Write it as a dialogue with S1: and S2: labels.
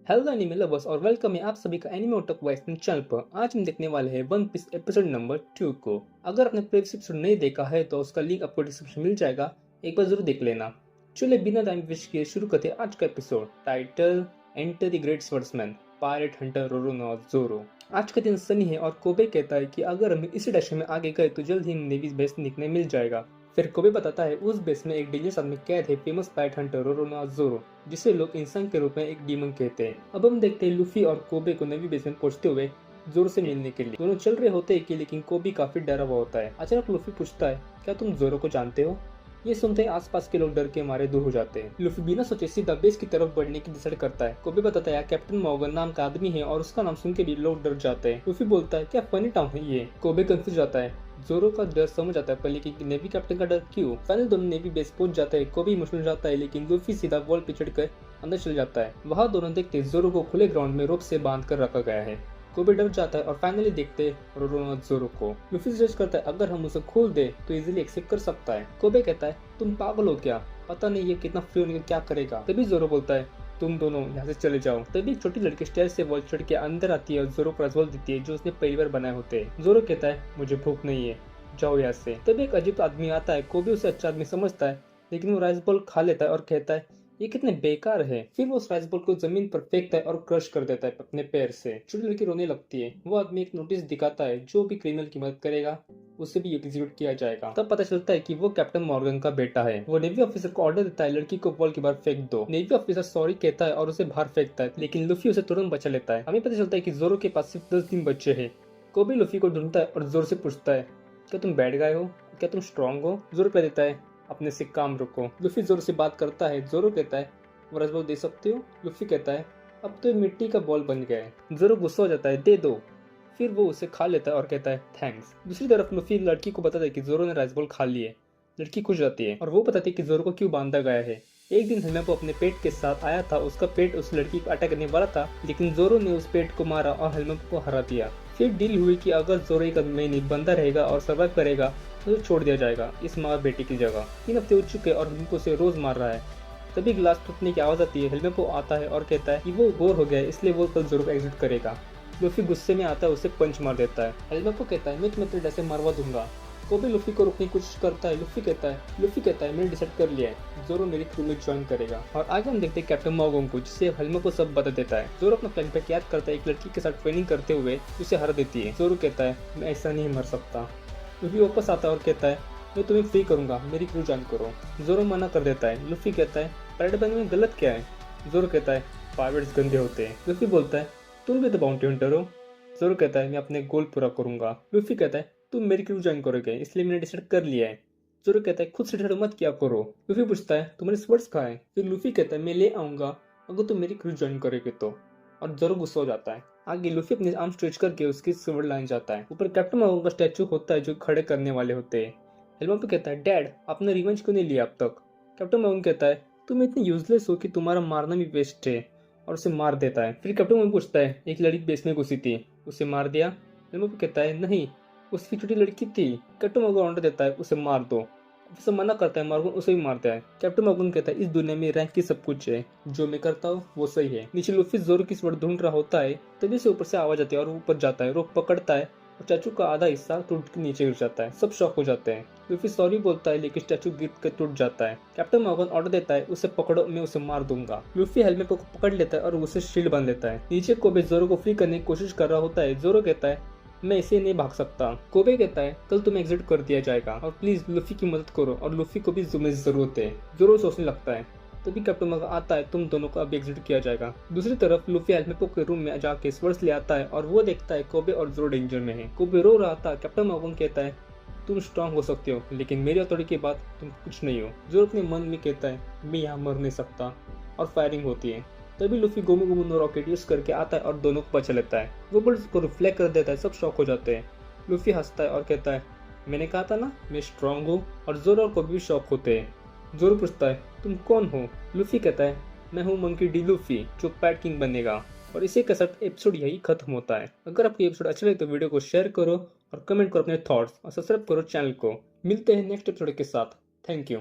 S1: Hello anime lovers और welcome है आप सभी का एनिमे ओटक वाइस चैनल पर। आज हम देखने वाले हैं वन पीस एपिसोड नंबर 2 को। अगर आपने प्रीवियस एपिसोड नहीं देखा है तो उसका लिंक आपको डिस्क्रिप्शन मिल जाएगा, एक बार जरूर देख लेना। चलिए बिना टाइम वेस्ट किए शुरू करते हैं आज का episode. Title enter the great swordsman pirate hunter Roronoa Zoro. आज का दिन सनी है और कोबे कहता है कि अगर हम इसी डायरेक्शन में आगे गए तो जल्द ही नेवी बेस दिखने मिल जाएगा। फिर कोबे बताता है उस बेस में एक डेंजरस आदमी कैद है, फेमस पायरेट हंटर रोरोनोज़ोरो, जिसे लोग इंसान के रूप में एक डीमन कहते हैं। अब हम देखते हैं लूफी और कोबे को नेवी बेस में पहुंचते हुए जोरो से मिलने के लिए। दोनों चल रहे होते हैं कि लेकिन कोबी काफी डरा हुआ होता है। अचानक लूफी पूछता है क्या तुम जोरो को जानते हो? ये सुनते ही आसपास के लोग डर के मारे दूर हो जाते हैं। लूफी बिना सोचे सीधा बेस की तरफ बढ़ने की डिसाइड करता है। कोबे बताता है कैप्टन मॉर्गन नाम का आदमी है और उसका नाम सुन के भी लोग डर जाते हैं। लूफी बोलता है क्या फनी टाउन है ये? कोबे कंफ्यूज जाता है। जोरो का डर समझ आता है पर लेकिन नेवी कैप्टन का डर क्यों? फाइनल दोनों नेवी बेस पहुंच जाते हैं। कोबे इमोशनल जाता है लेकिन लूफी सीधा वॉल पे चढ़कर अंदर चल जाता है। वहां दोनों देखते जोरो को खुले ग्राउंड में रोप से बांध कर रखा गया है। कोबे डर जाता है और फाइनली देखते रोरोनोज़ोरो को। लूफी सजेस्ट करता है अगर हम उसे खोल दे तो इजीली एक्सेप्ट कर सकता है। कोबे कहता है तुम पागल हो क्या, पता नहीं ये कितना फ्री होने क्या करेगा। तभी जोरो बोलता है तुम दोनों यहाँ से चले जाओ। तभी एक छोटी लड़की स्टेयर से वॉल चढ़ के अंदर आती है और जोरो को रसगोल देती है जो उसने पहली बार बनाए होते हैं। जोरो कहता है मुझे भूख नहीं है, जाओ यहाँ से। तभी एक अजीब आदमी आता है। कोबे उसे अच्छा आदमी समझता है लेकिन वो राइस बॉल खा लेता है और कहता है ये कितने बेकार है। फिर वो उस राइस बॉल को जमीन पर फेंकता है और क्रश कर देता है अपने पैर से। छोटी लड़की रोने लगती है। वो आदमी एक नोटिस दिखाता है जो भी क्रिमिनल की मदद करेगा उसे भी एग्जीक्यूट किया जाएगा। तब पता चलता है कि वो कैप्टन मॉर्गन का बेटा है। वो नेवी ऑफिसर को ऑर्डर देता है लड़की को वॉल के बाहर फेंक दो। नेवी ऑफिसर सॉरी कहता है और उसे बाहर फेंकता है लेकिन लूफी उसे तुरंत बचा लेता है। हमें पता चलता है कि जोरो के पास सिर्फ 10 दिन बच्चे हैं। कोबे लूफी को ढूंढता है और जोर से पूछता है क्या तुम बैड गाय हो, क्या तुम स्ट्रांग हो? जोरो कह देता है अपने से काम रखो। लूफी जोर से बात करता है। जोरो कहता है वो रसबॉल दे सकते हो? लूफी कहता है अब तो ये मिट्टी का बॉल बन गया है। जोरो गुस्सा हो जाता है दे दो। फिर वो उसे खा लेता है और कहता है थैंक्स। दूसरी तरफ लूफी लड़की को बताता है कि जोरो ने राइस बॉल खा ली है। लड़की खुश जाती है और वो बताती है कि जोरो को क्यों बांधा गया है। एक दिन हेलमेपो अपने पेट के साथ आया था। उसका पेट उस लड़की को अटैक करने वाला था लेकिन जोरो ने उस पेट को मारा और हेलमेपो को हरा दिया। फिर डील हुई कि अगर जोरो एक महीने बंदा रहेगा और सर्वाइव करेगा तो उसे छोड़ दिया जाएगा इस माँ बेटी की जगह। 3 हफ्ते हो चुके और हेलमेपो उसे रोज मार रहा है। तभी ग्लास टूटने की आवाज आती है। हेलमेपो आता है और कहता है कि वो बोर हो गया है इसलिए वो कल जोरो को एग्जिट करेगा। लूफी गुस्से में आता है, उसे पंच मार देता है। हेलमेपो कहता है मैं तुम्हें तेरे जैसे मरवा दूंगा। कोबे लूफी को रोकने की कोशिश करता है। लूफी कहता है मैंने डिसाइड कर लिया है, जोरो मेरी क्रू में ज्वाइन करेगा। और आगे हम देखते हैं कैप्टन मॉर्गन को जिसे हेलमेपो सब बता देता है। जोरो अपना प्लान याद करता है एक लड़की के साथ ट्रेनिंग करते हुए उसे हरा देती है। जोरो कहता है मैं ऐसा नहीं मर सकता। लूफी वापस आता है और कहता है मैं तुम्हें फ्री करूंगा, मेरी क्रू ज्वाइन करो। जोरो मना कर देता है। लूफी कहता है पायरेट बनने में गलत क्या है? जोरो कहता है पायरेट्स गंदे होते हैं। लूफी बोलता है तुम भी तो बाउंटी हंटर हो। जोरो कहता है मैं अपने गोल पूरा करूंगा। लूफी कहता है तुम मेरी क्रू ज्वाइन करोगे इसलिए मैंने डिसाइड कर लिया है। जोरो कहता है खुद से डरो मत क्या करो। लूफी पूछता है तुम्हारे स्वर्ड्स कहाँ है? फिर लूफी कहता है मैं ले आऊंगा अगर तुम मेरी क्रू ज्वाइन करोगे तो। और जोरो गुस्सा हो जाता है। आगे लूफी अपने आर्म स्ट्रेच करके उसकी स्वर्ड लाइन जाता है। ऊपर कैप्टन मॉर्गन का स्टैचू होता है जो खड़े करने वाले होते हैं। हेलमेपो कहता है डैड आपने रिवेंज क्यों नहीं लिया अब तक? कैप्टन मॉर्गन कहता है तुम इतनी यूजलेस हो कि तुम्हारा मारना भी वेस्ट है, और उसे मार देता है। फिर कैप्टन मॉर्गन पूछता है एक लड़की बेस में घुसी थी, उसे मार दिया? हेलमेपो कहता है नहीं, उसकी छोटी लड़की थी। कैप्टन मॉर्गन ऑर्डर देता है उसे मार दो। उसे मना करता है। मॉर्गन उसे भी मारता है। कैप्टन मॉर्गन कहता है इस दुनिया में रैंक की सब कुछ है, जो मैं करता हूँ वो सही है। नीचे लूफी जोरो की स्वर्ड ढूंढ रहा होता है तभी से ऊपर से आवाज आती है और ऊपर जाता है। रोक पकड़ता है और स्टैचू का आधा हिस्सा टूट के नीचे गिर जाता है। सब शॉक हो जाते हैं। लूफी सॉरी बोलता है लेकिन स्टैचू गिर कर टूट जाता है। कैप्टन मॉर्गन ऑर्डर देता है उसे पकड़ो, मैं उसे मार दूंगा। लूफी हेलमेट को पकड़ लेता है और उसे शील्ड बांध लेता है। नीचे कोबे जोरो को फ्री करने की कोशिश कर रहा होता है। जोरो कहता है मैं इसे नहीं भाग सकता। कोबे कहता है कल तुम्हें एग्जिट कर दिया जाएगा और प्लीज लूफी की मदद करो और लूफी को भी तुम्हें जरूरत है। जोरो सोचने लगता है। तभी कैप्टन मॉर्गन आता है तुम दोनों को अब एग्जिट किया जाएगा। दूसरी तरफ लूफी हेलमेपो के रूम में जाके स्वर्ड्स ले आता है और वो देखता है कोबे और जोरो डेंजर में है। कोबे रो रहा था। कैप्टन मॉर्गन कहता है तुम स्ट्रांग हो सकते हो लेकिन मेरी अथॉरिटी के बाद तुम कुछ नहीं हो। जोरो अपने मन में कहता है मैं यहाँ मर नहीं सकता। और फायरिंग होती है। तभी लूफी गोमू गोमू नो रॉकेट यूज करके आता है और दोनों को बचा लेता है। वो बुल्स को रिफ्लेक्ट कर देता है। सब शॉक हो जाते हैं। लूफी हंसता है और कहता है मैंने कहा था ना मैं स्ट्रांग हूँ। और जोरो और कोबे भी शॉक होते हैं। जोरो पूछता है तुम कौन हो? लूफी कहता है मैं हूँ मंकी डी लूफी जो पैट किंग बनेगा। और इसी के साथ एपिसोड यही खत्म होता है। अगर आपको एपिसोड अच्छा लगे तो वीडियो को शेयर करो और कमेंट करो अपने थॉट्स और सब्सक्राइब करो चैनल को। मिलते हैं नेक्स्ट एपिसोड के साथ। Thank you.